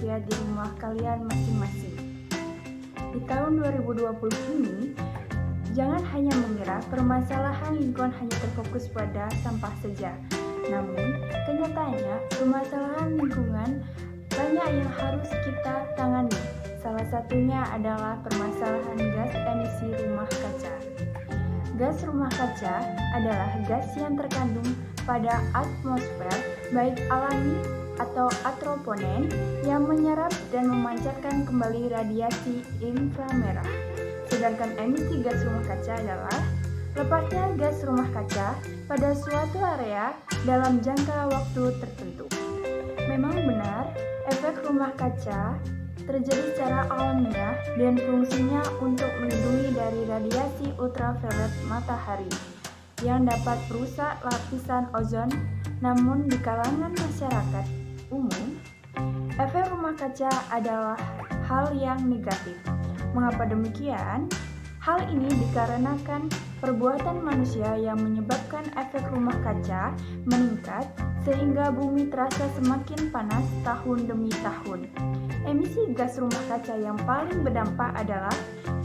ya di rumah kalian masing-masing. Di tahun 2020 ini, jangan hanya mengira permasalahan lingkungan hanya terfokus pada sampah saja. Namun, kenyataannya permasalahan lingkungan banyak yang harus kita tangani. Salah satunya adalah permasalahan gas emisi rumah kaca. Gas rumah kaca adalah gas yang terkandung pada atmosfer, baik alami atau antroponen, yang menyerap dan memancarkan kembali radiasi inframerah. Sedangkan emisi gas rumah kaca adalah lepasnya gas rumah kaca pada suatu area dalam jangka waktu tertentu. Memang benar, efek rumah kaca terjadi secara alamiah dan fungsinya untuk melindungi dari radiasi ultraviolet matahari yang dapat merusak lapisan ozon. Namun di kalangan masyarakat umum, efek rumah kaca adalah hal yang negatif. Mengapa demikian? Hal ini dikarenakan perbuatan manusia yang menyebabkan efek rumah kaca meningkat sehingga bumi terasa semakin panas tahun demi tahun. Emisi gas rumah kaca yang paling berdampak adalah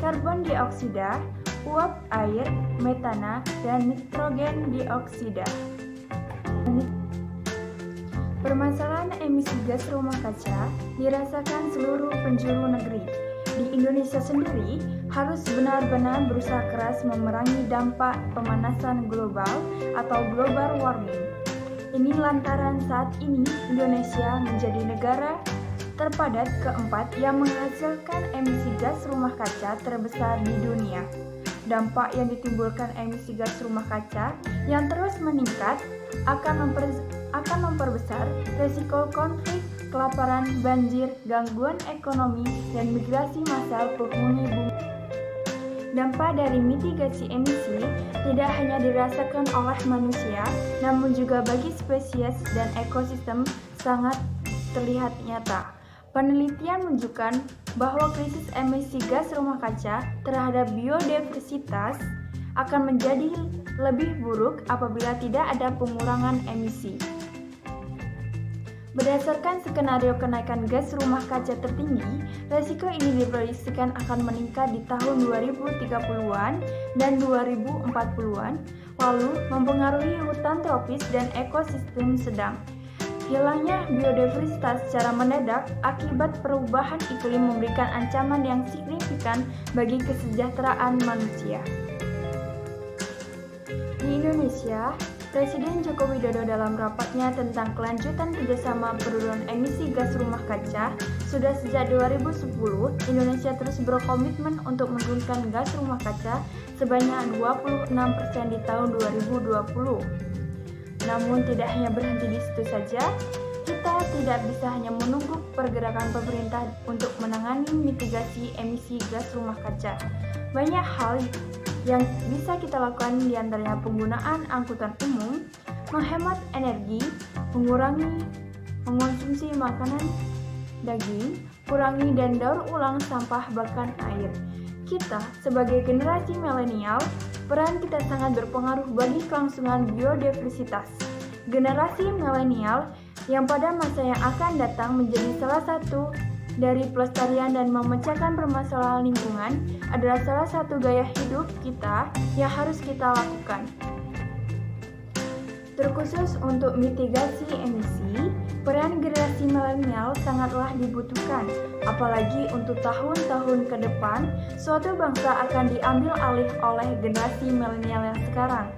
karbon dioksida, uap air, metana, dan nitrogen dioksida. Permasalahan emisi gas rumah kaca dirasakan seluruh penjuru negeri. Di Indonesia sendiri harus benar-benar berusaha keras memerangi dampak pemanasan global atau global warming. Ini lantaran saat ini Indonesia menjadi negara terpadat keempat yang menghasilkan emisi gas rumah kaca terbesar di dunia. Dampak yang ditimbulkan emisi gas rumah kaca yang terus meningkat akan memperbesar resiko konflik, kelaparan, banjir, gangguan ekonomi, dan migrasi massal penghuni bumi. Dampak dari mitigasi emisi tidak hanya dirasakan oleh manusia, namun juga bagi spesies dan ekosistem sangat terlihat nyata. Penelitian menunjukkan bahwa krisis emisi gas rumah kaca terhadap biodiversitas akan menjadi lebih buruk apabila tidak ada pengurangan emisi. Berdasarkan skenario kenaikan gas rumah kaca tertinggi, resiko ini diproyeksikan akan meningkat di tahun 2030-an dan 2040-an, lalu mempengaruhi hutan tropis dan ekosistem sedang. Hilangnya biodiversitas secara mendadak akibat perubahan iklim memberikan ancaman yang signifikan bagi kesejahteraan manusia. Di Indonesia, Presiden Joko Widodo dalam rapatnya tentang kelanjutan kerjasama penurunan emisi gas rumah kaca, sudah sejak 2010, Indonesia terus berkomitmen untuk menurunkan gas rumah kaca sebanyak 26% di tahun 2020. Namun tidak hanya berhenti di situ saja, kita tidak bisa hanya menunggu pergerakan pemerintah untuk menangani mitigasi emisi gas rumah kaca. Banyak hal yang bisa kita lakukan, diantaranya penggunaan angkutan umum, menghemat energi, mengurangi mengonsumsi makanan daging, kurangi dan daur ulang sampah bahkan air. Kita sebagai generasi milenial, peran kita sangat berpengaruh bagi kelangsungan biodiversitas. Generasi milenial yang pada masa yang akan datang menjadi salah satu dari pelestarian dan memecahkan permasalahan lingkungan adalah salah satu gaya hidup kita yang harus kita lakukan. Terkhusus untuk mitigasi emisi, peran generasi milenial sangatlah dibutuhkan, apalagi untuk tahun-tahun ke depan, suatu bangsa akan diambil alih oleh generasi milenial yang sekarang.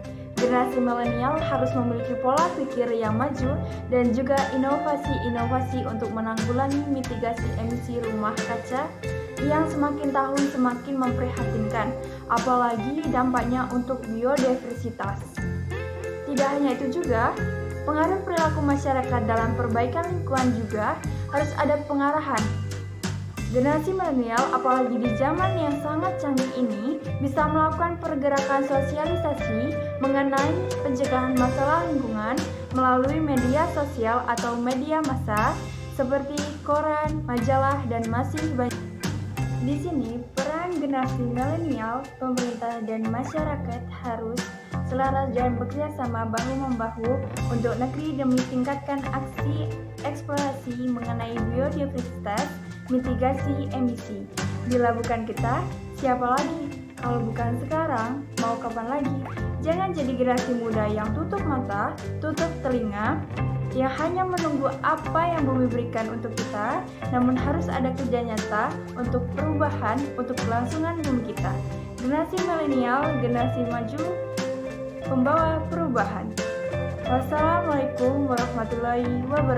Generasi milenial harus memiliki pola pikir yang maju dan juga inovasi-inovasi untuk menanggulangi mitigasi emisi rumah kaca yang semakin tahun semakin memprihatinkan, apalagi dampaknya untuk biodiversitas. Tidak hanya itu juga, pengaruh perilaku masyarakat dalam perbaikan lingkungan juga harus ada pengarahan. Generasi milenial, apalagi di zaman yang sangat canggih ini, bisa melakukan pergerakan sosialisasi mengenai pencegahan masalah lingkungan melalui media sosial atau media massa seperti koran, majalah, dan masih banyak. Di sini, peran generasi milenial, pemerintah, dan masyarakat harus selaras dan bekerja sama bahu-membahu untuk negeri demi tingkatkan aksi eksplorasi mengenai biodiversitas, mitigasi emisi. Bila bukan kita, siapa lagi? Kalau bukan sekarang, mau kapan lagi? Jangan jadi generasi muda yang tutup mata, tutup telinga, yang hanya menunggu apa yang bumi berikan untuk kita, namun harus ada kerja nyata untuk perubahan, untuk kelangsungan bumi kita. Generasi milenial, generasi maju, pembawa perubahan. Wassalamualaikum warahmatullahi wabarakatuh.